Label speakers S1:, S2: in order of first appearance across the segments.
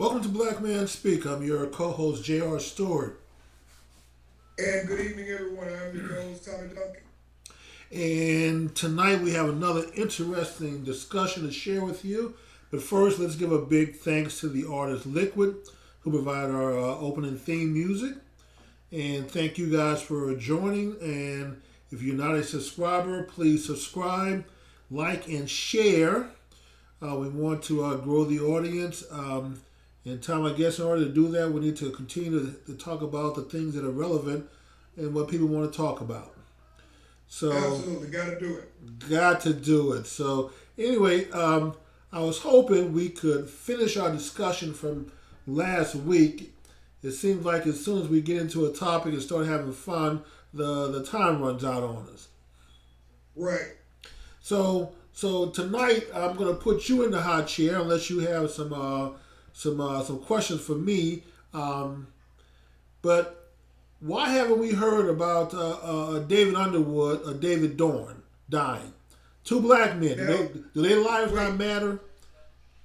S1: Welcome to Black Man Speak. I'm your co-host J.R. Stewart,
S2: And good evening, everyone. I'm your host, Tommy Duncan.
S1: and tonight we have another interesting discussion to share with you. But first, let's give a big thanks to the artist Liquid, who provide our opening theme music. And thank you guys for joining. And if you're not a subscriber, please subscribe, like, and share. We want to grow the audience. And Tom, I guess in order to do that, we need to continue to talk about the things that are relevant and what people want to talk about. So,
S2: Absolutely, got to do it.
S1: got to do it. So, anyway, I was hoping we could finish our discussion from last week. It seems like as soon as we get into a topic and start having fun, the time runs out on us.
S2: Right.
S1: So tonight I'm going to put you in the hot chair unless you have some questions for me. But why haven't we heard about David Underwood or David Dorn dying? Two black men.
S2: Now,
S1: Do their lives
S2: wait.
S1: not matter?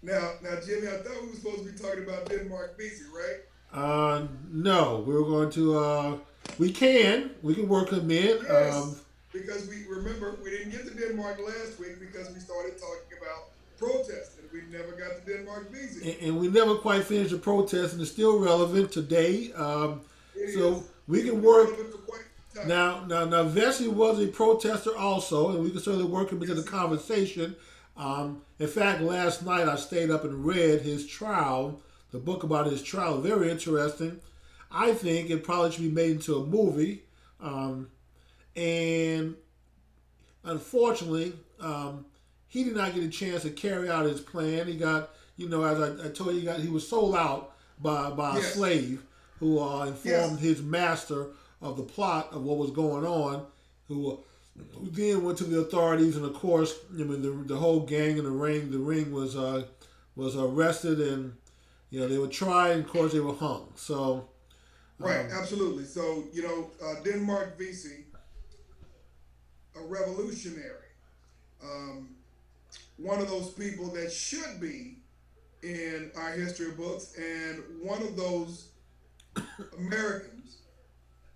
S2: Now, Jimmy, I thought we were supposed to be talking about Denmark Vesey, right?
S1: No. We're going to. We can work them in.
S2: Yes. Because we remember we didn't get to Denmark last week because we started talking about protest and we never got to Denmark Vesey.
S1: And we never quite finished the protest, and it's still relevant today.
S2: It
S1: So
S2: is.
S1: we
S2: It's
S1: can
S2: been
S1: work.
S2: relevant for quite some time.
S1: Now, Vesey was a protester also, and we can certainly work him into the
S2: Yes, he was.
S1: conversation. In fact, last night I stayed up and read his trial, the book about his trial. Very interesting. I think it probably should be made into a movie. And unfortunately, he did not get a chance to carry out his plan. He got, as I told you, he was sold out by a
S2: Yes.
S1: slave who
S2: Yes.
S1: informed his master of the plot of what was going on, who then went to the authorities, and of course, I mean, the whole gang in the ring was arrested, and they were tried, and of course they were hung. So,
S2: Right, absolutely. So, Denmark Vesey, a revolutionary, um, one of those people that should be in our history books, and one of those Americans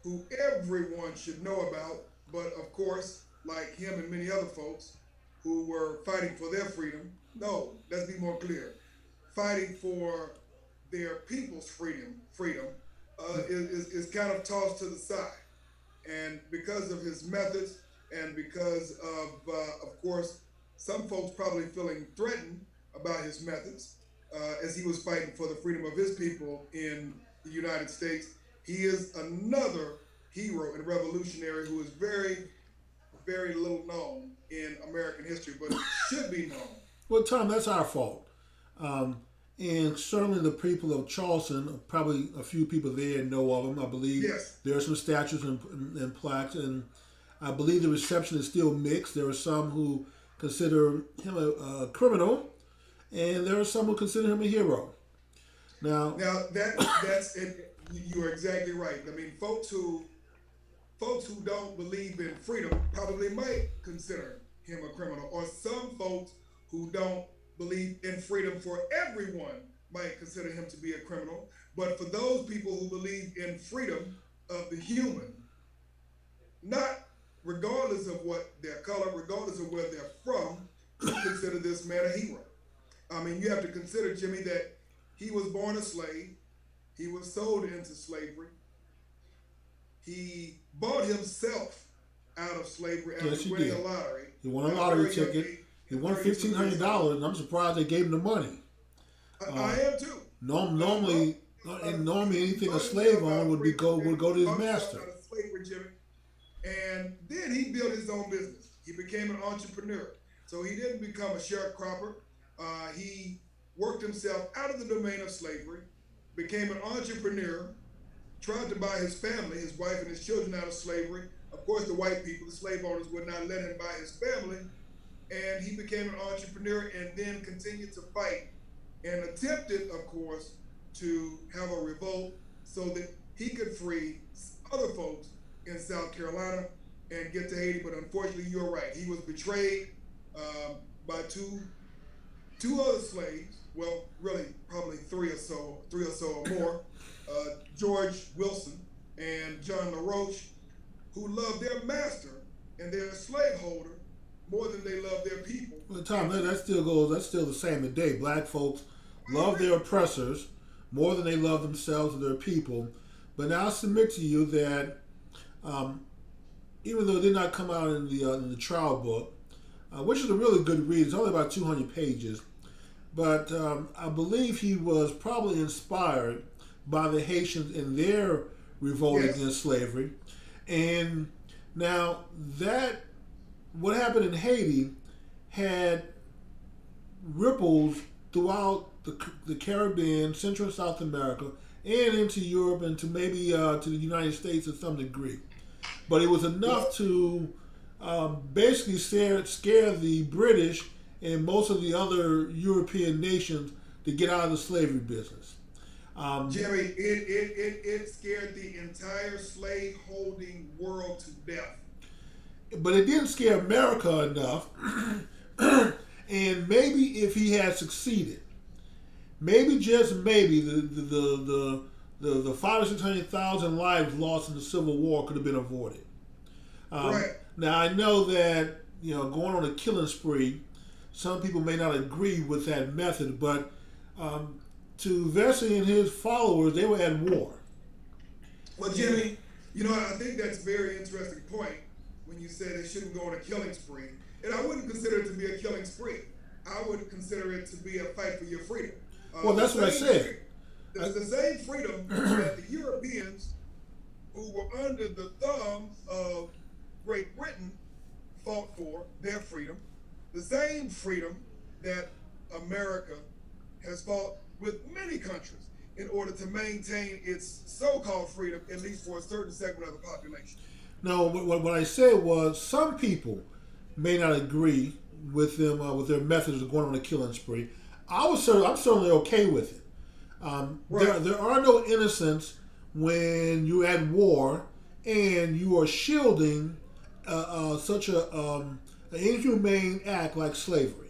S2: who everyone should know about, but of course, like him and many other folks who were fighting for their freedom, no, let's be more clear, fighting for their people's freedom is kind of tossed to the side. And because of his methods, and because of course, some folks probably feeling threatened about his methods as he was fighting for the freedom of his people in the United States. He is another hero and revolutionary who is very, very little known in American history, but should be known.
S1: well, Tom, that's our fault. And certainly the people of Charleston, probably a few people there know of him. I believe
S2: Yes,
S1: there are some statues and plaques, and I believe the reception is still mixed. There are some who consider him a criminal, and there are some who consider him a hero. Now,
S2: now that's it. You are exactly right. I mean, folks who don't believe in freedom probably might consider him a criminal, or some folks who don't believe in freedom for everyone might consider him to be a criminal. But for those people who believe in freedom of the human, not regardless of what their color, regardless of where they're from, we consider this man a hero. I mean, you have to consider, Jimmy, that he was born a slave, he was sold into slavery, he bought himself out of slavery
S1: yes,
S2: after
S1: he
S2: winning
S1: did.
S2: a lottery
S1: He won a
S2: at a
S1: lottery
S2: very young
S1: ticket.
S2: age,
S1: He
S2: at
S1: won
S2: 32 years old.
S1: $1,500, and I'm surprised they gave him the money.
S2: I
S1: Uh,
S2: am too.
S1: normally, and normally
S2: He
S1: anything a
S2: bought
S1: slave
S2: himself out
S1: owned
S2: of
S1: would
S2: freedom,
S1: go
S2: and
S1: would go to
S2: he
S1: his
S2: bought himself
S1: master.
S2: out of slavery, Jimmy. And then he built his own business. He became an entrepreneur. So he didn't become a sharecropper. He worked himself out of the domain of slavery, became an entrepreneur, tried to buy his family, his wife and his children out of slavery. Of course, the white people, the slave owners, would not let him buy his family. And he became an entrepreneur and then continued to fight and attempted, of course, to have a revolt so that he could free other folks in South Carolina and get to Haiti. But unfortunately, you're right. He was betrayed by two other slaves well, really probably three or so or more, George Wilson and John LaRoche, who loved their master and their slaveholder more than they loved their people.
S1: Well, Tom, that still goes. That's still the same today. Black folks love their oppressors more than they love themselves and their people. But now I submit to you that um, even though it did not come out in the trial book, which is a really good read, it's only about 200 pages. But I believe he was probably inspired by the Haitians in their revolt
S2: Yes.
S1: against slavery. And now that what happened in Haiti had ripples throughout the Caribbean, Central and South America, and into Europe and to maybe to the United States to some degree. But it was enough to basically scare the British and most of the other European nations to get out of the slavery business.
S2: Jerry, it scared the entire slave holding world to death.
S1: But it didn't scare America enough. And maybe if he had succeeded, maybe just maybe the 500 or 600,000 lives lost in the Civil War could have been avoided.
S2: Right.
S1: Now I know that going on a killing spree, some people may not agree with that method, but to Vesey and his followers, they were at war.
S2: Well, Jimmy, I think that's a very interesting point when you say they shouldn't go on a killing spree. And I wouldn't consider it to be a killing spree. I would consider it to be a fight for your freedom.
S1: Well, that's what I said.
S2: It's the same freedom that the Europeans, who were under the thumb of Great Britain, fought for their freedom. The same freedom that America has fought with many countries in order to maintain its so-called freedom, at least for a certain segment of the population.
S1: No, what I said was some people may not agree with them with their methods of going on a killing spree. I'm certainly okay with it.
S2: Right.
S1: There are no innocents when you're at war and you are shielding such an inhumane act like slavery.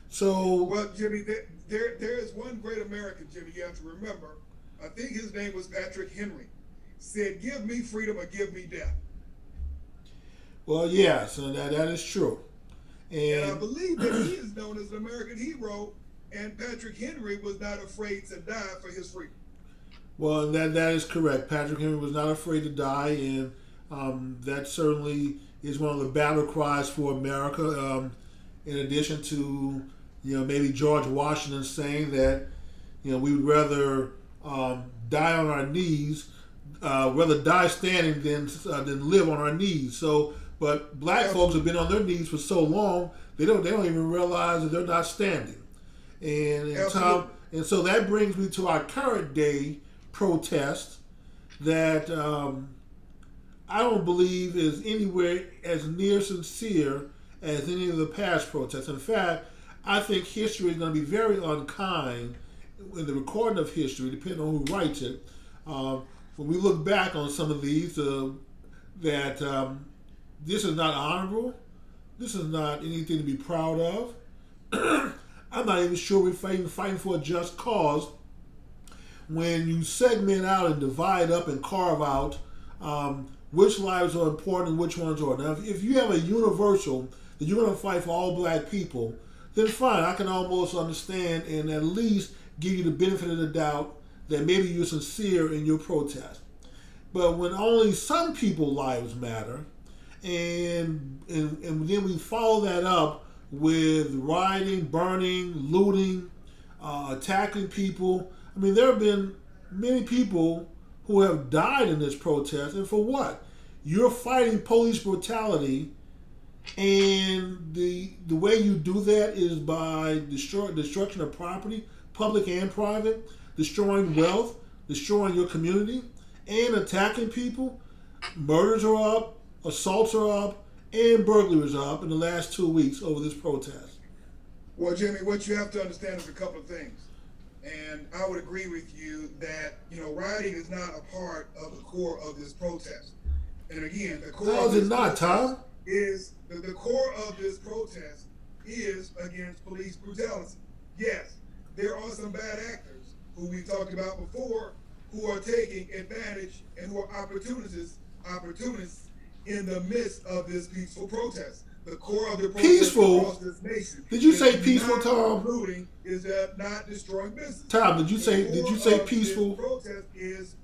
S1: So,
S2: Well, Jimmy, there is one great American, Jimmy, you have to remember. I think his name was Patrick Henry. Said, "Give me freedom or give me death."
S1: well, yes, and that is true.
S2: And I
S1: And
S2: believe that he is known as an American hero, and Patrick Henry was not afraid to die for his freedom.
S1: well, that is correct. Patrick Henry was not afraid to die, and that certainly is one of the battle cries for America. In addition to maybe George Washington saying that we would rather die on our knees, rather die standing than live on our knees. So, but black folks have been on their knees for so long they don't even realize that they're not standing. And Tom, and so that brings me to our current day protest that I don't believe is anywhere as near sincere as any of the past protests. In fact, I think history is going to be very unkind in the recording of history, depending on who writes it. When we look back on some of these, that this is not honorable. This is not anything to be proud of. I'm not even sure we're fighting for a just cause when you segment out and divide up and carve out which lives are important and which ones are. Now, if you have a universal that you're going to fight for all black people, then fine, I can almost understand and at least give you the benefit of the doubt that maybe you're sincere in your protest. But when only some people's lives matter, and then we follow that up with rioting, burning, looting, attacking people. I mean, there have been many people who have died in this protest, and for what? You're fighting police brutality, and the way you do that is by destruction of property, public and private, destroying wealth, destroying your community, and attacking people. Murders are up, assaults are up, and burglaries are up in the last 2 weeks over this protest.
S2: Well, Jimmy, what you have to understand is a couple of things. And I would agree with you that, rioting is not a part of the core of this protest. And again, the core
S1: How
S2: of
S1: is it
S2: this
S1: not, Tom?
S2: protest is the core of this protest is against police brutality. Yes, there are some bad actors who we talked about before who are taking advantage and who are opportunists in the midst of this peaceful protest. The core of the protest
S1: Peaceful.
S2: across this nation.
S1: Did you say
S2: is
S1: peaceful,
S2: not
S1: Tom?
S2: looting, is that not destroying business.
S1: Tom, did you
S2: The
S1: say
S2: core of
S1: peaceful?
S2: This protest is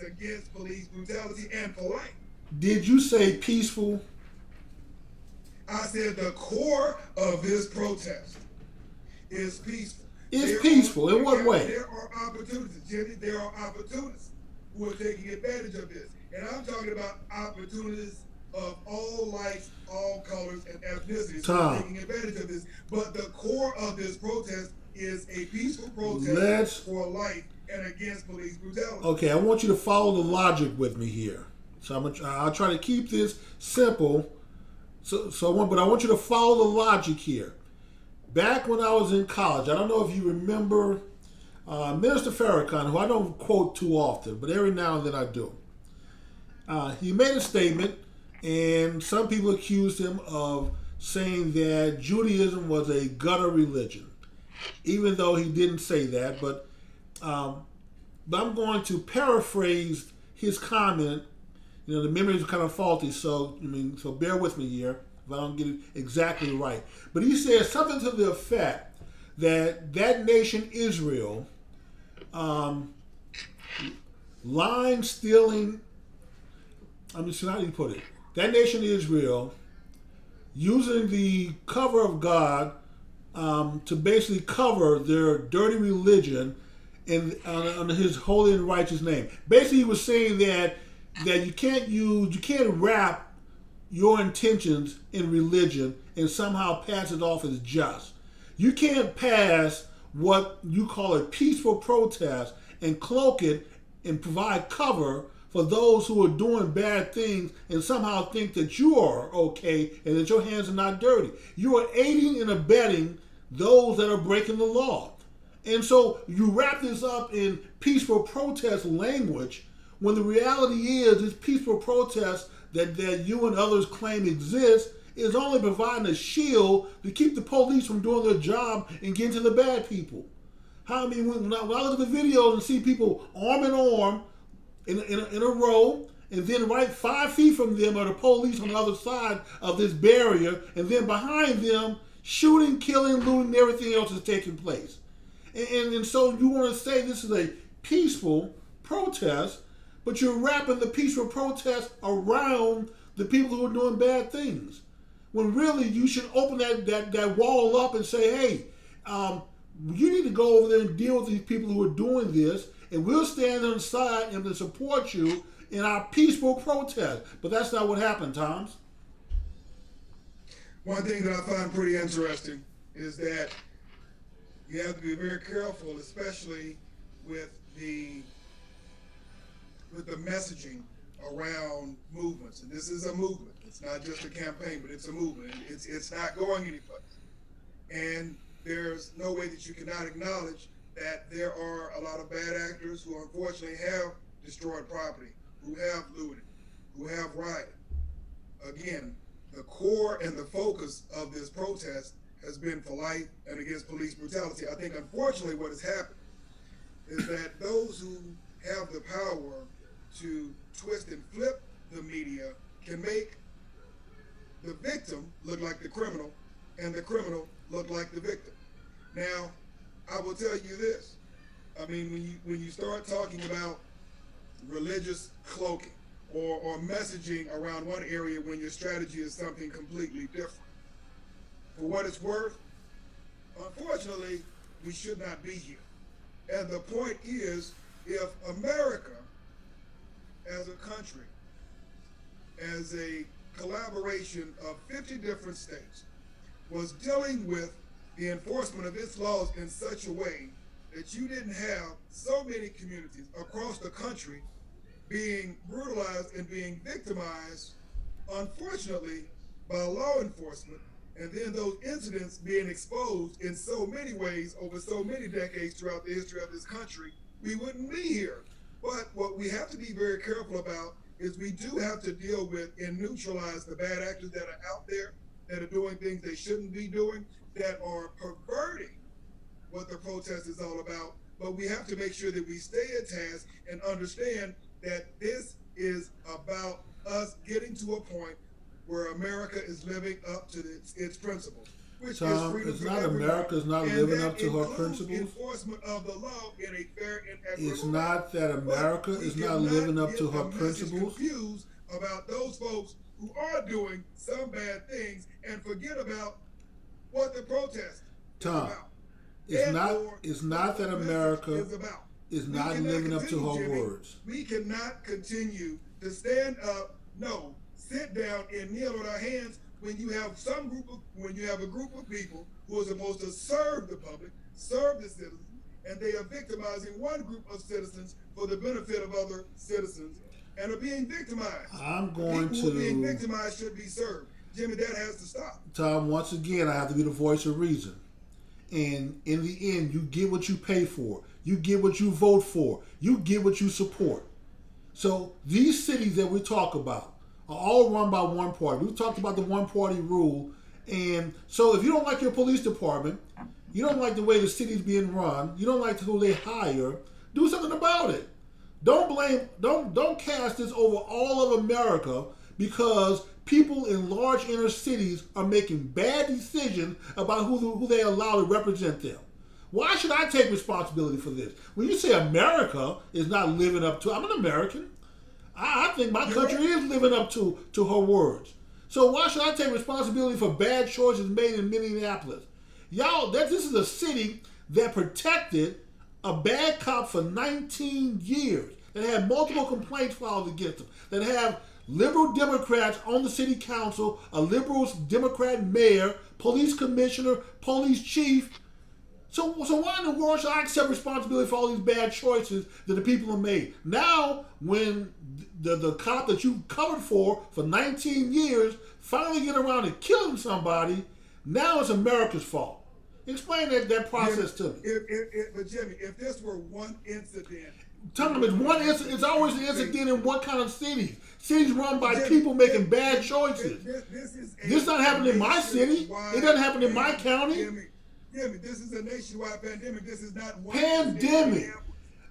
S2: against police brutality and polite.
S1: Did you say peaceful?
S2: I said the core of this protest is peaceful.
S1: It's peaceful. In what way?
S2: There are opportunities, Jimmy. There are opportunists who are taking advantage of this. And I'm talking about opportunities of all lights, all colors, and ethnicities who are taking advantage of this. But the core of this protest is a peaceful protest for life and against police brutality.
S1: Okay, I want you to follow the logic with me here. So I'll try to keep this simple. But I want you to follow the logic here. Back when I was in college, I don't know if you remember Minister Farrakhan, who I don't quote too often, but every now and then I do. He made a statement, and some people accused him of saying that Judaism was a gutter religion, even though he didn't say that. But I'm going to paraphrase his comment. You know, the memory is kind of faulty, so bear with me here if I don't get it exactly right. But he said something to the effect that nation Israel, lying, stealing. How do you put it? That nation Israel, using the cover of God to basically cover their dirty religion under His holy and righteous name. Basically, he was saying that you can't wrap your intentions in religion and somehow pass it off as just. You can't pass what you call a peaceful protest and cloak it and provide cover for those who are doing bad things and somehow think that you are okay and that your hands are not dirty. You are aiding and abetting those that are breaking the law. And so you wrap this up in peaceful protest language when the reality is this peaceful protest that you and others claim exists is only providing a shield to keep the police from doing their job and getting to the bad people. When I look at the videos and see people arm in arm in a row, and then right 5 feet from them are the police on the other side of this barrier, and then behind them, shooting, killing, looting, everything else is taking place. And so you want to say this is a peaceful protest, but you're wrapping the peaceful protest around the people who are doing bad things. When really you should open that wall up and say, hey, you need to go over there and deal with these people who are doing this, and we'll stand on the side and support you in our peaceful protest. But that's not what happened, Toms.
S2: One thing that I find pretty interesting is that you have to be very careful, especially with the messaging around movements. And this is a movement. It's not just a campaign, but it's a movement. It's not going anyplace. And there's no way that you cannot acknowledge that there are a lot of bad actors who unfortunately have destroyed property, who have looted, who have rioted. Again, the core and the focus of this protest has been for life and against police brutality. I think unfortunately what has happened is that those who have the power to twist and flip the media can make the victim look like the criminal and the criminal look like the victim. Now, I will tell you this. I mean, when you start talking about religious cloaking or messaging around one area when your strategy is something completely different, for what it's worth, unfortunately, we should not be here. And the point is, if America as a country, as a collaboration of 50 different states, was dealing with the enforcement of its laws in such a way that you didn't have so many communities across the country being brutalized and being victimized, unfortunately, by law enforcement, and then those incidents being exposed in so many ways over so many decades throughout the history of this country, we wouldn't be here. But what we have to be very careful about is we do have to deal with and neutralize the bad actors that are out there, that are doing things they shouldn't be doing, that are perverting what the protest is all about, but we have to make sure that we stay at task and understand that this is about us getting to a point where America is living up to its principles, which is freedom
S1: it's
S2: for
S1: not
S2: everyone.
S1: America's not
S2: And
S1: living
S2: that
S1: up to her
S2: includes
S1: principles.
S2: enforcement of the law in a fair and equitable
S1: It's not that America
S2: way.
S1: is not living up to her
S2: But we cannot get
S1: principles.
S2: confused about those folks who are doing some bad things and forget about what the protest
S1: Tom,
S2: is about.
S1: it's not that America is not living up to her words.
S2: We cannot continue to stand up, no, sit down and kneel on our hands when you have a group of people who are supposed to serve the public, serve the citizens, and they are victimizing one group of citizens for the benefit of other citizens and are being victimized. People who are being victimized should be served. Jimmy, that has to stop.
S1: Tom, once again, I have to be the voice of reason. And in the end, you get what you pay for. You get what you vote for. You get what you support. So these cities that we talk about are all run by one party. We've talked about the one-party rule. And so if you don't like your police department, you don't like the way the city's being run, you don't like who they hire, do something about it. Don't cast this over all of America because people in large inner cities are making bad decisions about who they allow to represent them. Why should I take responsibility for this? When you say America is not living up to, I'm an American. I think my country is living up to her words. So why should I take responsibility for bad choices made in Minneapolis? This is a city that protected a bad cop for 19 years, that had multiple complaints filed against them, that have liberal Democrats on the city council, a liberal Democrat mayor, police commissioner, police chief. So why in the world should I accept responsibility for all these bad choices that the people have made? Now, when the cop that you covered for 19 years finally get around to killing somebody, now it's America's fault. Explain that process to me.
S2: But Jimmy, if this were one incident,
S1: Tom, it's always an incident in what kind of cities? Cities run by people making bad choices. This not happening in my city. It doesn't happen in my county.
S2: Jimmy, this is a nationwide pandemic. This is not one
S1: pandemic.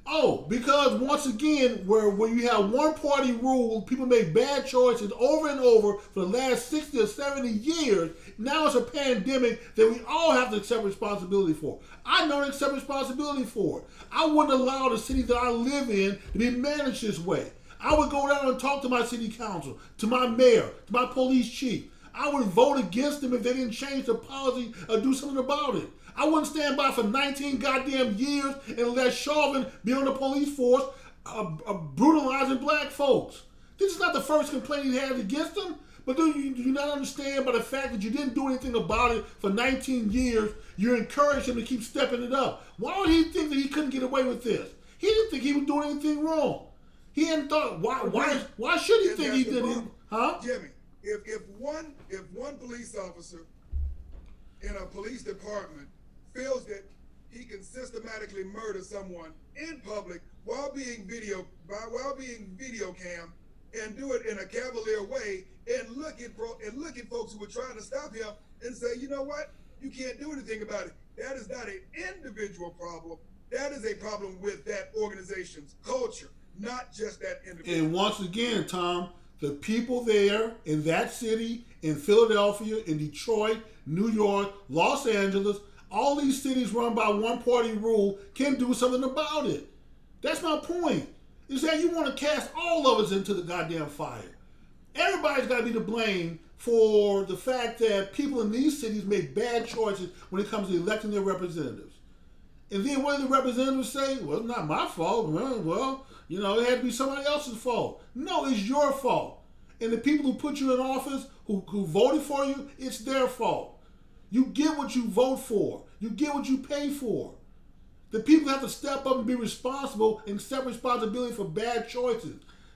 S1: Oh, because once again, where you have one party rule, people make bad choices over and over for the last 60 or 70 years. Now it's a pandemic that we all have to accept responsibility for. I don't accept responsibility for it. I wouldn't allow the city that I live in to be managed this way. I would go down and talk to my city council, to my mayor, to my police chief. I would vote against them if they didn't change the policy or do something about it. I wouldn't stand by for 19 goddamn years and let Chauvin be on the police force brutalizing black folks. This is not the first complaint he had against them, but do you not understand by the fact that you didn't do anything about it for 19 years, you encouraged him to keep stepping it up. Why would he think that he couldn't get away with this? He didn't think he was doing anything wrong. He hadn't thought, why should he think he did it? Huh?
S2: Jimmy, if one police officer in a police department feels that he can systematically murder someone in public while being video cam and do it in a cavalier way and look at folks who are trying to stop him and say, you know what, you can't do anything about it. That is not an individual problem. That is a problem with that organization's culture, not just that individual.
S1: And once again, Tom, the people there in that city, in Philadelphia, in Detroit, New York, Los Angeles, all these cities run by one party rule can do something about it. That's my point. Is that you want to cast all of us into the goddamn fire. Everybody's got to be to blame for the fact that people in these cities make bad choices when it comes to electing their representatives. And then what do the representatives say? Well, it's not my fault. Well, it had to be somebody else's fault. No, it's your fault. And the people who put you in office, who voted for you, it's their fault. You get what you vote for. You get what you pay for. The people have to step up and be responsible and accept responsibility for bad choices.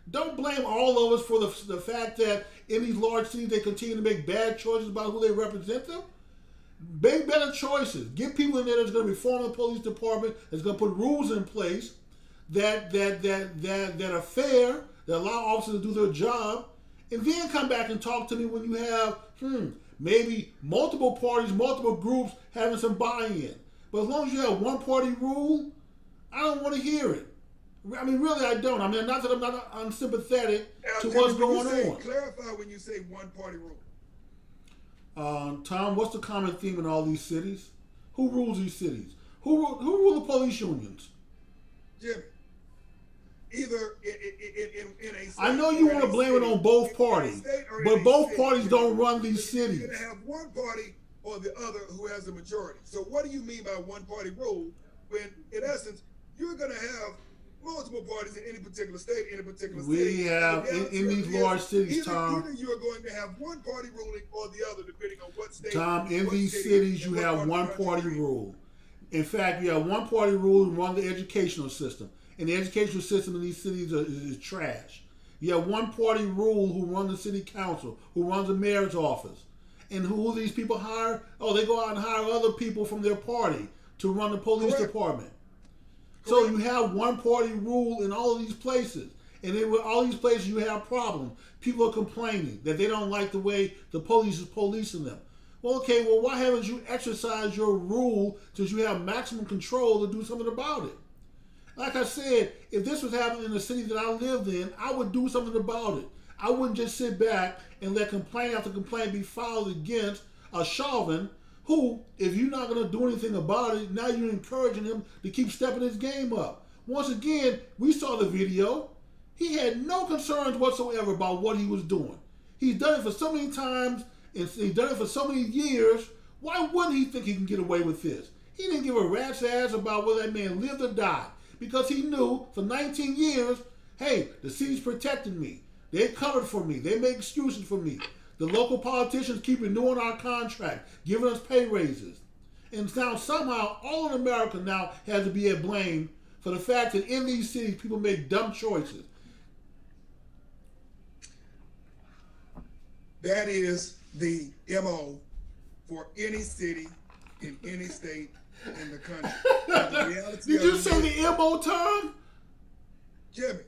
S1: Don't blame all of us for the fact that in these large cities they continue to make bad choices about who they represent them. Make better choices. Get people in there that's going to reform the police department, that's going to put rules in place that are fair, that allow officers to do their job, and then come back and talk to me when you have maybe multiple parties, multiple groups having some buy-in. But as long as you have one party rule, I don't want to hear it. I mean, really, I don't. I mean, not that I'm not unsympathetic to what's going on.
S2: Clarify when you say one party rule.
S1: Tom, what's the common theme in all these cities? Who rules these cities? Who rule the police unions?
S2: Jimmy, either in a state,
S1: I know you want to blame it on both parties, but both parties don't run these cities.
S2: You're going to have one party or the other who has a majority. So what do you mean by one party rule when, in essence, you're going to have multiple parties in any particular state, in a particular city?
S1: We have, in these large cities, Tom.
S2: Either you're going to have one party ruling or the other, depending on what state.
S1: Tom, in these cities, you have one party rule. In fact, you have one party rule and run the educational system. And the educational system in these cities is trash. You have one party rule who run the city council, who runs the mayor's office. And who these people hire? Oh, they go out and hire other people from their party to run the police department. So you have one party rule in all of these places. And in all these places you have problems. People are complaining that they don't like the way the police is policing them. Well, okay, well, why haven't you exercised your rule since you have maximum control to do something about it? Like I said, if this was happening in the city that I lived in, I would do something about it. I wouldn't just sit back and let complaint after complaint be filed against a Chauvin who, if you're not going to do anything about it, now you're encouraging him to keep stepping his game up. Once again, we saw the video. He had no concerns whatsoever about what he was doing. He's done it for so many times, and he's done it for so many years. Why wouldn't he think he can get away with this? He didn't give a rat's ass about whether that man lived or died, because he knew for 19 years, hey, the city's protecting me. They covered for me. They make excuses for me. The local politicians keep renewing our contract, giving us pay raises. And now somehow all of America now has to be at blame for the fact that in these cities people make dumb choices.
S2: That is the MO for any city in any state in the country.
S1: Did you say the MO term?
S2: Jimmy,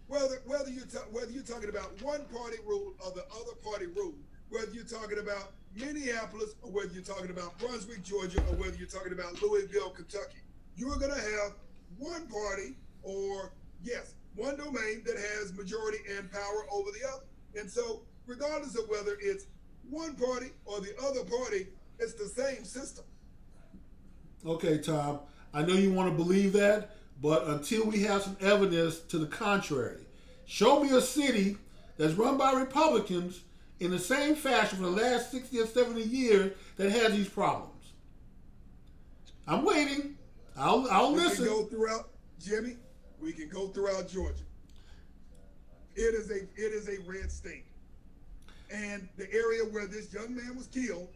S2: whether you're talking about one party rule or the other party rule, whether you're talking about Minneapolis or whether you're talking about Brunswick, Georgia, or whether you're talking about Louisville, Kentucky, you're going to have one party or, yes, one domain that has majority and power over the other. And so regardless of whether it's one party or the other party, it's the same system.
S1: Okay, Tom, I know you want to believe that, but until we have some evidence to the contrary, show me a city that's run by Republicans in the same fashion for the last 60 or 70 years that has these problems. I'm waiting. I'll listen.
S2: We can go throughout, Jimmy, we can go throughout Georgia. It is a red state. And the area where this young man was killed,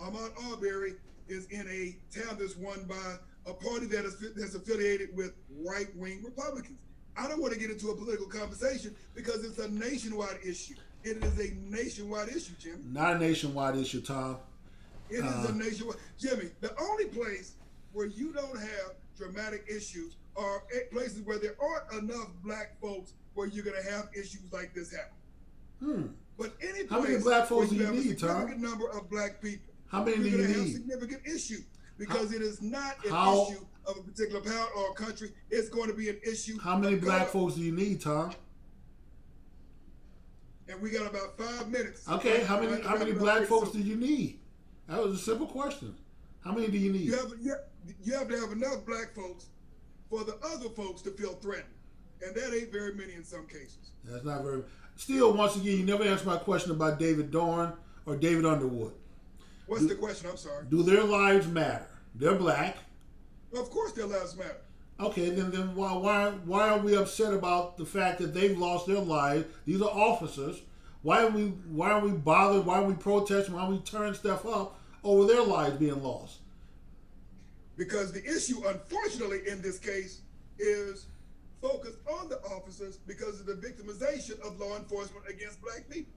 S2: Ahmaud Arbery, is in a town that's run by a party that's affiliated with right-wing Republicans. I don't want to get into a political conversation because it's a nationwide issue. It is a nationwide issue, Jimmy.
S1: Not a nationwide issue, Tom.
S2: It is a nationwide. Jimmy, the only place where you don't have dramatic issues are places where there aren't enough black folks where you're going to have issues like this happen. But any place
S1: how many black folks do you need, Tom?
S2: A significant number of black people.
S1: How many do you
S2: need? Have
S1: need?
S2: Significant issue because it is not an issue of a particular pound or a country. It's going to be an issue.
S1: How many black folks do you need, Tom?
S2: And we got about 5 minutes.
S1: Okay, how many black folks do you need? That was a simple question. How many do you need?
S2: You have to have enough black folks for the other folks to feel threatened, and that ain't very many in some cases.
S1: That's not very. Still, once again, you never answered my question about David Dorn or David Underwood.
S2: What's the question? I'm sorry.
S1: Do their lives matter? They're black.
S2: Of course their lives matter.
S1: Okay, then why are we upset about the fact that they've lost their lives? These are officers. Why are we bothered? Why are we protesting? Why are we turning stuff up over their lives being lost?
S2: Because the issue, unfortunately, in this case, is focused on the officers because of the victimization of law enforcement against black people.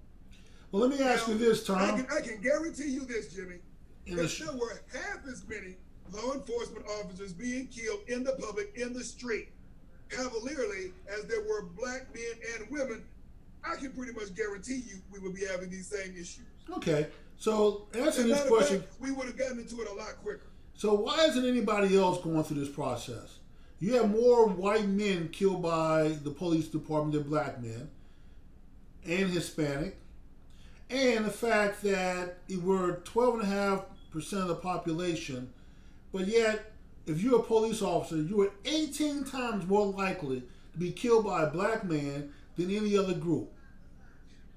S1: Well, let me ask you this, Tom.
S2: I can guarantee you this, Jimmy. If there were half as many law enforcement officers being killed in the public, in the street, cavalierly, as there were black men and women, I can pretty much guarantee you we would be having these same issues.
S1: Okay, so answer this question.
S2: We would have gotten into it a lot quicker.
S1: So why isn't anybody else going through this process? You have more white men killed by the police department than black men and Hispanic. And the fact that we're 12.5% of the population, but yet if you're a police officer, you are 18 times more likely to be killed by a black man than any other group.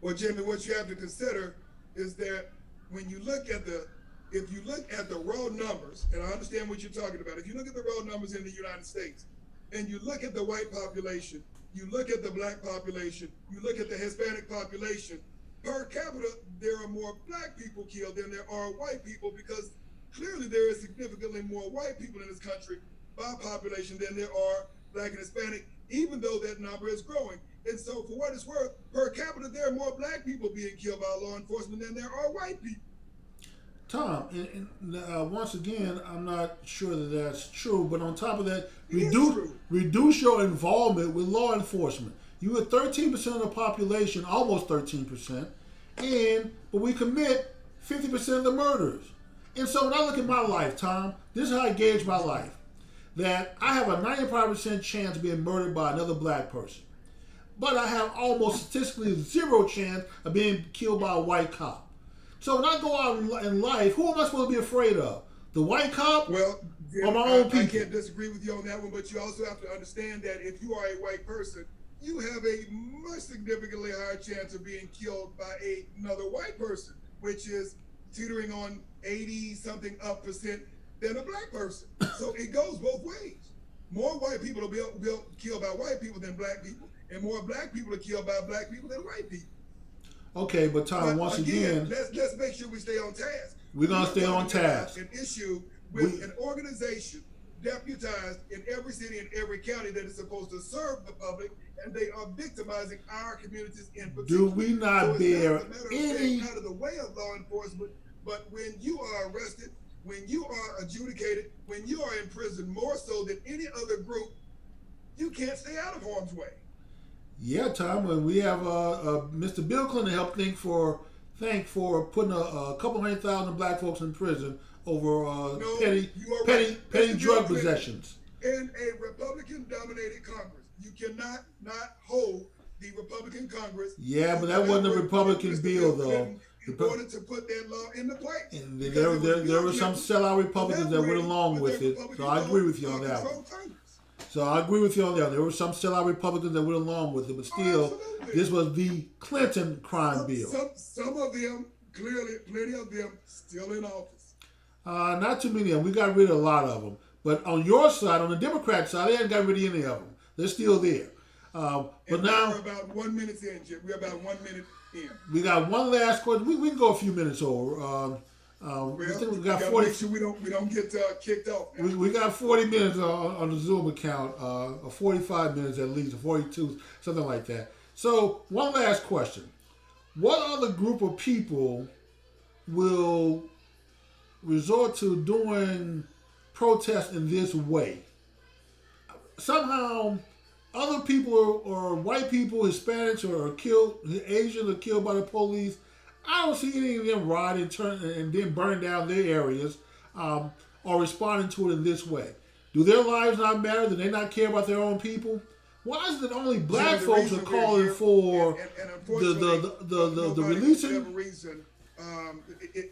S2: Well, Jimmy, what you have to consider is that when you look at the, if you look at the raw numbers, and I understand what you're talking about, if you look at the raw numbers in the United States, and you look at the white population, you look at the black population, you look at the Hispanic population, per capita, there are more black people killed than there are white people, because clearly there is significantly more white people in this country by population than there are black and Hispanic, even though that number is growing. And so, for what it's worth, per capita, there are more black people being killed by law enforcement than there are white people.
S1: Tom, once again, I'm not sure that that's true, but on top of that, reduce your involvement with law enforcement. You are 13% of the population, almost 13%, but we commit 50% of the murders. And so when I look at my life, Tom, this is how I gauge my life. That I have a 95% chance of being murdered by another black person. But I have almost statistically zero chance of being killed by a white cop. So when I go out in life, who am I supposed to be afraid of? The white cop
S2: or
S1: my own people?
S2: I can't disagree with you on that one, but you also have to understand that if you are a white person, you have a much significantly higher chance of being killed by another white person, which is teetering on 80-something up percent than a black person. So it goes both ways. More white people will be killed by white people than black people, and more black people are killed by black people than white people.
S1: Okay, but Tom, once again,
S2: let's make sure we stay on task.
S1: We're gonna stay on task.
S2: An issue with an organization deputized in every city and every county that is supposed to serve the public, and they are victimizing our communities in particular.
S1: Do we not bear any
S2: out of the way of law enforcement? But when you are arrested, when you are adjudicated, when you are in prison, more so than any other group, you can't stay out of harm's way.
S1: Yeah, Tom, and we have Mr. Bill Clinton helped thank for putting a couple 100,000 black folks in prison over petty drug possessions.
S2: In a Republican-dominated Congress, you cannot not hold the Republican Congress.
S1: Yeah, but that wasn't a Republican bill, though.
S2: In order to put that law into place.
S1: And there were some sellout Republicans that went along with it, so I agree with you on that one. So I agree with you on that. There were some sellout Republicans that went along with it, but still, this was the Clinton crime bill.
S2: Some of them, clearly, plenty of them, still in office.
S1: Not too many of them. We got rid of a lot of them. But on your side, on the Democrat side, they haven't got rid of any of them. They're still there. But now
S2: we're about 1 minute in, Jim. We're about 1 minute in.
S1: We got one last question. We can go a few minutes over. I think we got 40.
S2: Make sure we don't get kicked off.
S1: We got 40 minutes on the Zoom account, or 45 minutes at least, or 42, something like that. So one last question: what other group of people will resort to doing protests in this way? Somehow, other people or white people, Hispanics, or killed, Asians are killed by the police. I don't see any of them rioting, and then burn down their areas, or responding to it in this way. Do their lives not matter? Do they not care about their own people? Why is it only black folks are calling for the releasing?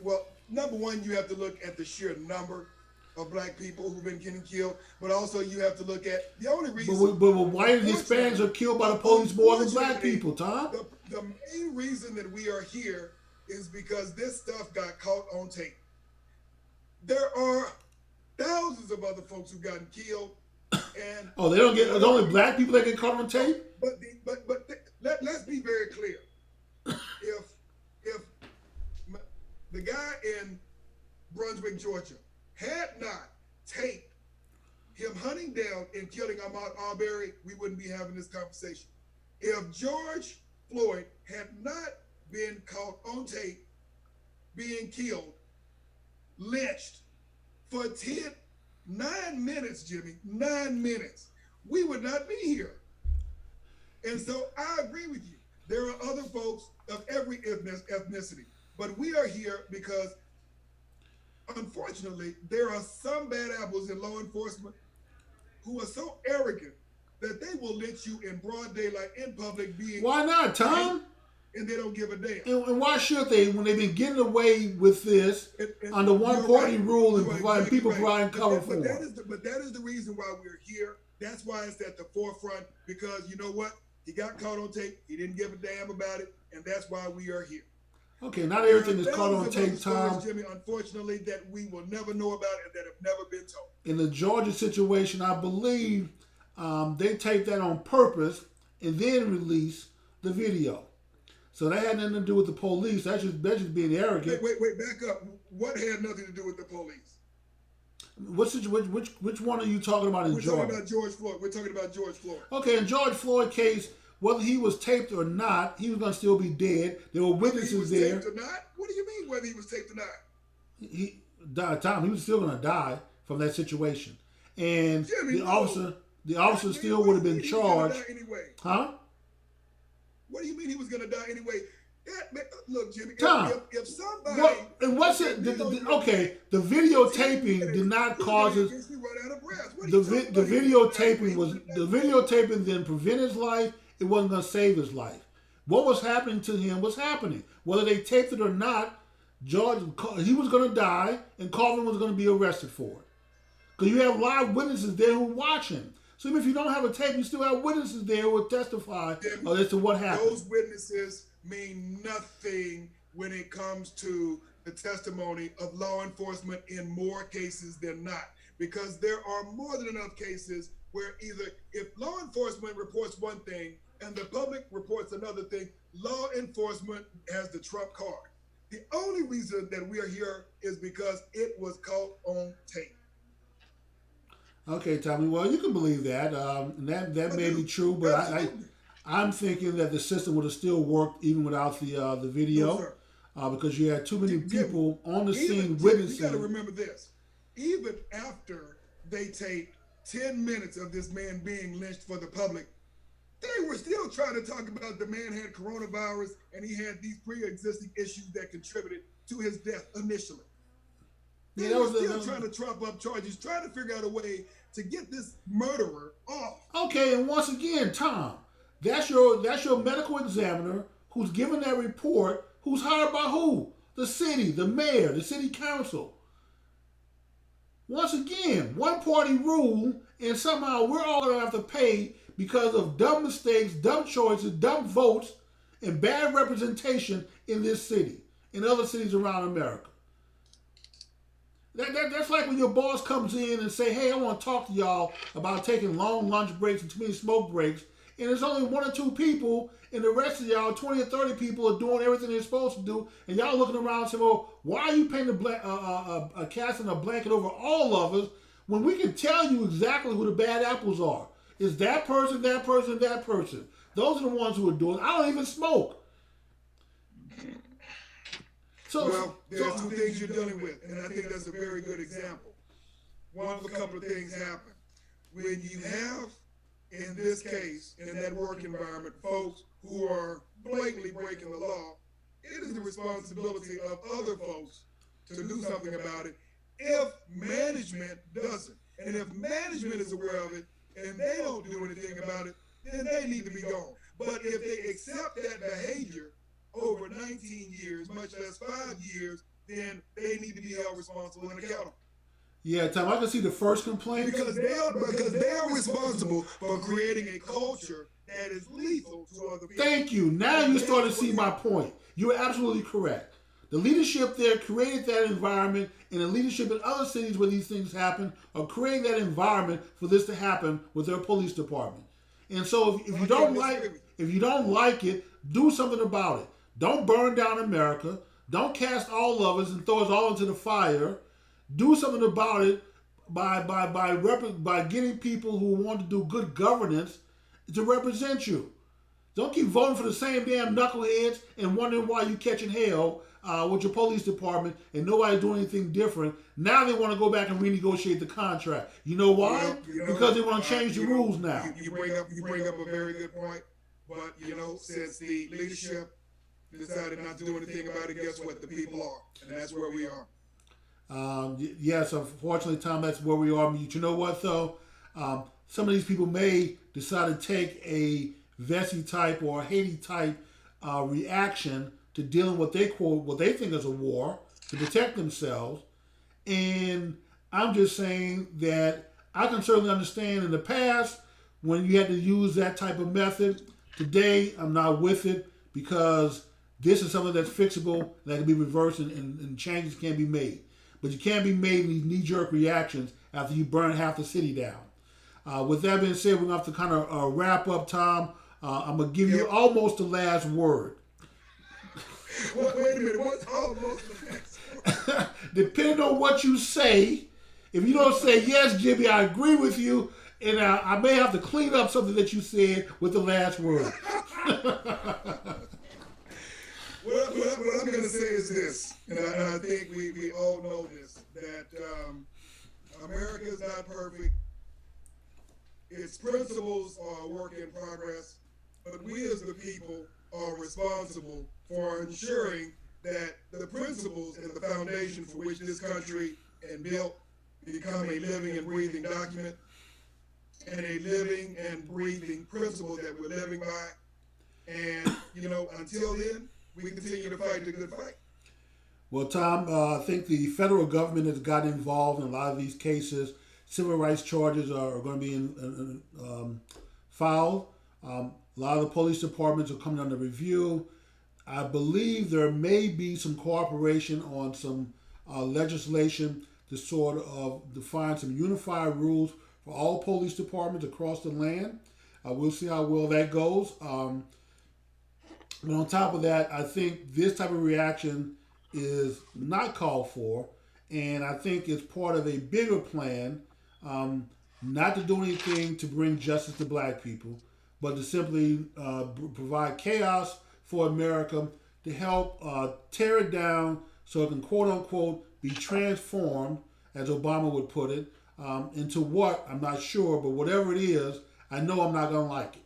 S2: Well, number one, you have to look at the sheer number of black people who've been getting killed, but also you have to look at the only reason.
S1: But white and Hispanics are killed by the police more than black people, Tom.
S2: The main reason that we are here is because this stuff got caught on tape. There are thousands of other folks who've gotten killed, and
S1: they don't get. It's only black people that get caught on tape.
S2: But let's be very clear. If the guy in Brunswick, Georgia, had not taped him hunting down and killing Ahmaud Arbery, we wouldn't be having this conversation. If George Floyd had not been caught on tape being killed, lynched for 9 minutes, Jimmy, 9 minutes, we would not be here. And so I agree with you. There are other folks of every ethnicity, but we are here because unfortunately, there are some bad apples in law enforcement who are so arrogant that they will let you in broad daylight in public being
S1: Why not,
S2: right,
S1: Tom?
S2: and they don't give a damn.
S1: And why should they when they've been getting away with this
S2: And
S1: under one
S2: you're
S1: party
S2: right.
S1: rule and
S2: You are
S1: providing
S2: exactly
S1: people
S2: right.
S1: providing cover
S2: But
S1: for
S2: that
S1: them?
S2: is the reason why we're here. That's why it's at the forefront, because you know what? He got caught on tape. He didn't give a damn about it, and that's why we are here.
S1: Okay, not
S2: There
S1: everything
S2: are
S1: is caught on
S2: thousands of
S1: tape,
S2: other stories,
S1: Tom.
S2: Jimmy, unfortunately, that we will never know about and that have never been told.
S1: In the Georgia situation, I believe they taped that on purpose and then released the video. So that had nothing to do with the police. That's just being arrogant.
S2: Wait, back up. What had nothing to do with the police?
S1: Which one are you talking about in
S2: We're
S1: Georgia?
S2: talking about George Floyd. We're talking about George Floyd.
S1: Okay, in George Floyd case, whether he was taped or not, he was going to still be dead. There were witnesses there.
S2: Taped or not? What do you mean whether he was taped or not?
S1: He died. Tom, he was still going to die from that situation, and
S2: Jimmy,
S1: the officer still would have been charged.
S2: Anyway.
S1: Huh?
S2: What do you mean he was going to die anyway? Look, Jimmy,
S1: Tom,
S2: if somebody...
S1: and what's it? Okay, the videotaping did not cause his... The videotaping then prevent his life. It wasn't going to save his life. What was happening to him was happening. Whether they taped it or not, George, he was going to die, and Colvin was going to be arrested for it. Because you have live witnesses there who are watching. So even if you don't have a tape, you still have witnesses there who will testify as to what happened.
S2: Those witnesses mean nothing when it comes to the testimony of law enforcement in more cases than not. Because there are more than enough cases where either if law enforcement reports one thing and the public reports another thing, law enforcement has the trump card. The only reason that we are here is because it was caught on tape.
S1: Okay, Tommy. Well, you can believe that. That may be true, but I'm thinking that the system would have still worked even without the video, because you had too many people on the scene witnessing.
S2: You got to remember this: even after they taped 10 minutes of this man being lynched for the public, they were still trying to talk about the man had coronavirus and he had these pre-existing issues that contributed to his death initially. They were still trying to trump up charges, trying to figure out a way to get this murderer off.
S1: Okay, and once again, Tom, that's your medical examiner who's giving that report, who's hired by who? The city, the mayor, the city council. Once again, one party rule, and somehow we're all going to have to pay because of dumb mistakes, dumb choices, dumb votes, and bad representation in this city, in other cities around America. That's like when your boss comes in and say, hey, I want to talk to y'all about taking long lunch breaks and too many smoke breaks, and there's only one or two people, and the rest of y'all, 20 or 30 people, are doing everything they're supposed to do, and y'all looking around and saying, well, why are you painting casting a blanket over all of us when we can tell you exactly who the bad apples are? It's that person, that person, that person. Those are the ones who are doing it. I don't even smoke.
S2: Well, there's two things you're dealing with, and I think that's a very good example. One of a couple of things happen. When you have, in this case, in that work environment, folks who are blatantly breaking the law, it is the responsibility of other folks to do something about it if management doesn't. And if management is aware of it and they don't do anything about it, then they need to be gone. But if they accept that behavior over 19 years, much less 5 years, then they need to be held responsible and accountable.
S1: Yeah, Tom, I can see the first complaint.
S2: Because they are responsible for creating a culture that is lethal to other people.
S1: Thank you. Now you start to see my point. You're absolutely correct. The leadership there created that environment, and the leadership in other cities where these things happen are creating that environment for this to happen with their police department. And so if you don't like it, do something about it. Don't burn down America. Don't cast all of us and throw us all into the fire. Do something about it by getting people who want to do good governance to represent you. Don't keep voting for the same damn knuckleheads and wondering why you catching hell with your police department and nobody doing anything different. Now they want to go back and renegotiate the contract. You know why? Because they want to change the rules now.
S2: You bring up a very good point. But, since the leadership decided not to do anything about it, guess what? The people are. And that's where we are.
S1: Yes, unfortunately, Tom, that's where we are. But you know what, though? Some of these people may decide to take a Vesey type or a Haiti type reaction to dealing with what they think is a war to protect themselves. And I'm just saying that I can certainly understand in the past when you had to use that type of method. Today, I'm not with it because this is something that's fixable that can be reversed and changes can be made. But you can't be made in these knee-jerk reactions after you burn half the city down. With that being said, we're going to have to kind of wrap up, Tom. I'm going to give you almost the last word.
S2: Wait a minute, what's almost the last word?
S1: Depending on what you say, if you don't say, yes, Jimmy, I agree with you, and I may have to clean up something that you said with the last word.
S2: What I'm going to say is this, and I think we all know this, that America is not perfect. Its principles are a work in progress, but we as the people are responsible for ensuring that the principles and the foundation for which this country and built become a living and breathing document and a living and breathing principle that we're living by. And, until then, we continue to fight the good fight.
S1: Well, Tom, I think the federal government has gotten involved in a lot of these cases. Civil rights charges are going to be filed. A lot of the police departments are coming under review. I believe there may be some cooperation on some legislation to sort of define some unified rules for all police departments across the land. We'll see how well that goes. But on top of that, I think this type of reaction is not called for, and I think it's part of a bigger plan, not to do anything to bring justice to black people, but to simply provide chaos for America to help tear it down so it can, quote unquote, be transformed, as Obama would put it, into what, I'm not sure, but whatever it is, I know I'm not going to like it.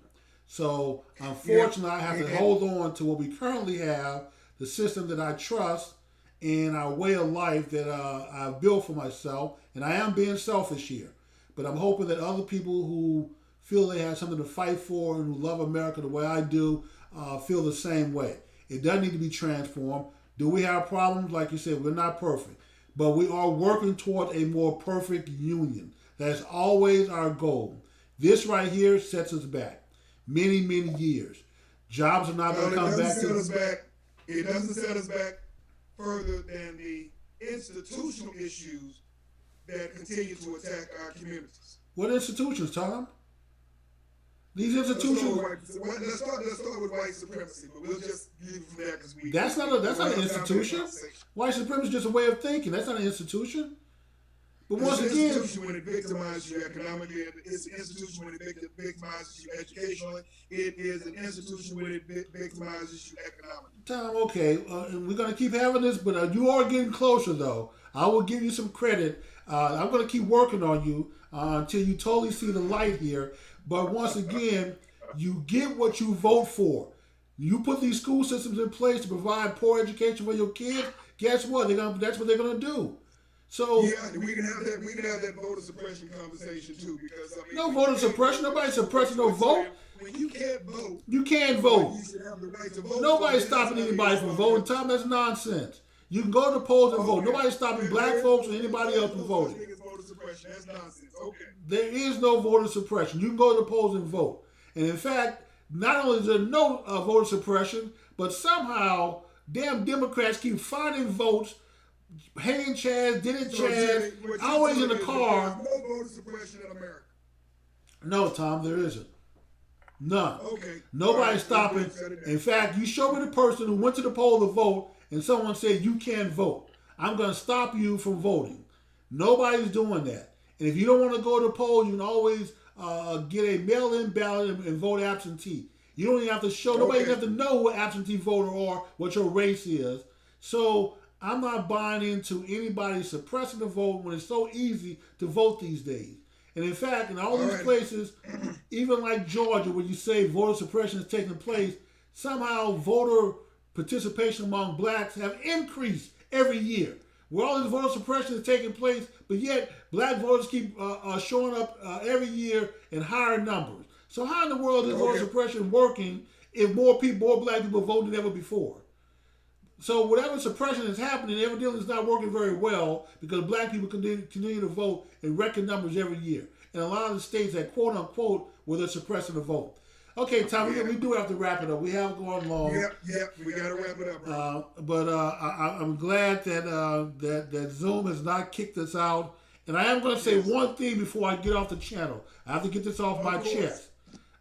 S1: So, unfortunately, I have to hold on to what we currently have, the system that I trust, and our way of life that I've built for myself. And I am being selfish here. But I'm hoping that other people who feel they have something to fight for and who love America the way I do feel the same way. It doesn't need to be transformed. Do we have problems? Like you said, we're not perfect. But we are working toward a more perfect union. That's always our goal. This right here sets us back many, many years. Jobs are not going to come back.
S2: It doesn't set us back further than the institutional issues that continue to attack our communities.
S1: What institutions, Tom? These institutions.
S2: Let's start with white supremacy, but we'll just leave it from there because we.
S1: That's not an institution. White supremacy is just a way of thinking. That's not an institution. But once again,
S2: it's an institution when it victimizes you economically. It's an institution when it victimizes you educationally. It is an institution when it victimizes you economically.
S1: Tom, okay, and we're going to keep having this, but you are getting closer, though. I will give you some credit. I'm going to keep working on you until you totally see the light here. But once again, you get what you vote for. You put these school systems in place to provide poor education for your kids. Guess what? That's what they're going to do. So
S2: yeah, we can have that. We can have that voter suppression conversation too, because
S1: no voter suppression. Nobody's suppressing no vote.
S2: When you can't vote,
S1: you can't vote.
S2: You should have the right to vote.
S1: Nobody's stopping anybody from voting. Tom, that's nonsense. You can go to the polls and vote. Nobody's stopping black folks or anybody else from voting.
S2: That's nonsense. Okay.
S1: There is no voter suppression. You can go to the polls and vote. And in fact, not only is there no voter suppression, but somehow damn Democrats keep finding votes. Hanging Chaz, did it Chaz, always in the car.
S2: There's no voter suppression in America.
S1: No, Tom, there isn't. None.
S2: Okay.
S1: Nobody's stopping. In fact, you show me the person who went to the poll to vote and someone said you can't vote. I'm going to stop you from voting. Nobody's doing that. And if you don't want to go to the polls, you can always get a mail-in ballot and vote absentee. You don't even have to show, nobody have to know who an absentee voter are, what your race is. So I'm not buying into anybody suppressing the vote when it's so easy to vote these days. And in fact, in all these places, even like Georgia, where you say voter suppression is taking place, somehow voter participation among blacks have increased every year. where all this voter suppression is taking place, but yet black voters keep showing up every year in higher numbers. So how in the world is voter suppression working if more black people vote than ever before? So whatever suppression is happening, evidently it's not working very well because black people continue to vote in record numbers every year. And a lot of the states that quote unquote where they're suppressing the vote. Okay, Tom, we do have to wrap it up. We have gone long.
S2: Yep, we got to wrap it up, bro.
S1: But I'm glad that that Zoom has not kicked us out. And I am going to say one thing before I get off the channel. I have to get this off my chest.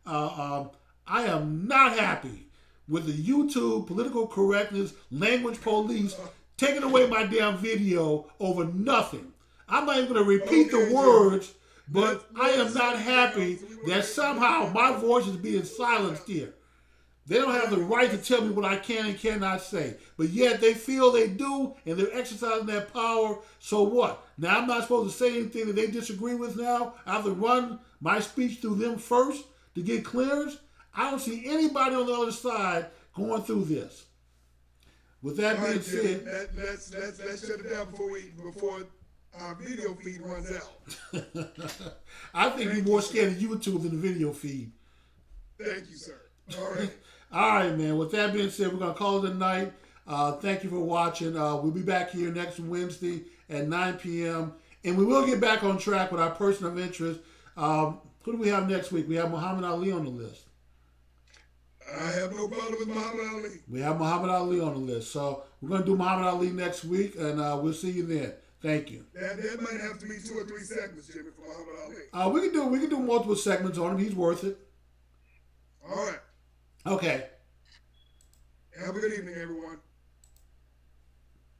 S1: I am not happy with the YouTube political correctness language police taking away my damn video over nothing. I'm not even going to repeat the words. But I am not happy that somehow my voice is being silenced here. They don't have the right to tell me what I can and cannot say. But yet they feel they do, and they're exercising that power. So what? Now I'm not supposed to say anything that they disagree with now? I have to run my speech through them first to get clearance? I don't see anybody on the other side going through this. With that being said...
S2: Let's shut it down before our video feed runs out.
S1: I think you're more scared of YouTube than the video feed.
S2: Thank you, sir. All right.
S1: All right, man. With that being said, we're going to call it a night. Thank you for watching. We'll be back here next Wednesday at 9 p.m. And we will get back on track with our person of interest. Who do we have next week? We have Muhammad Ali on the list.
S2: I have no problem with Muhammad Ali.
S1: We have Muhammad Ali on the list. So we're going to do Muhammad Ali next week, and we'll see you then. Thank you.
S2: That might have to be 2 or 3 segments, Jimmy, for Muhammad Ali.
S1: We can do multiple segments on him. He's worth it.
S2: All right.
S1: Okay.
S2: Have a good evening, everyone.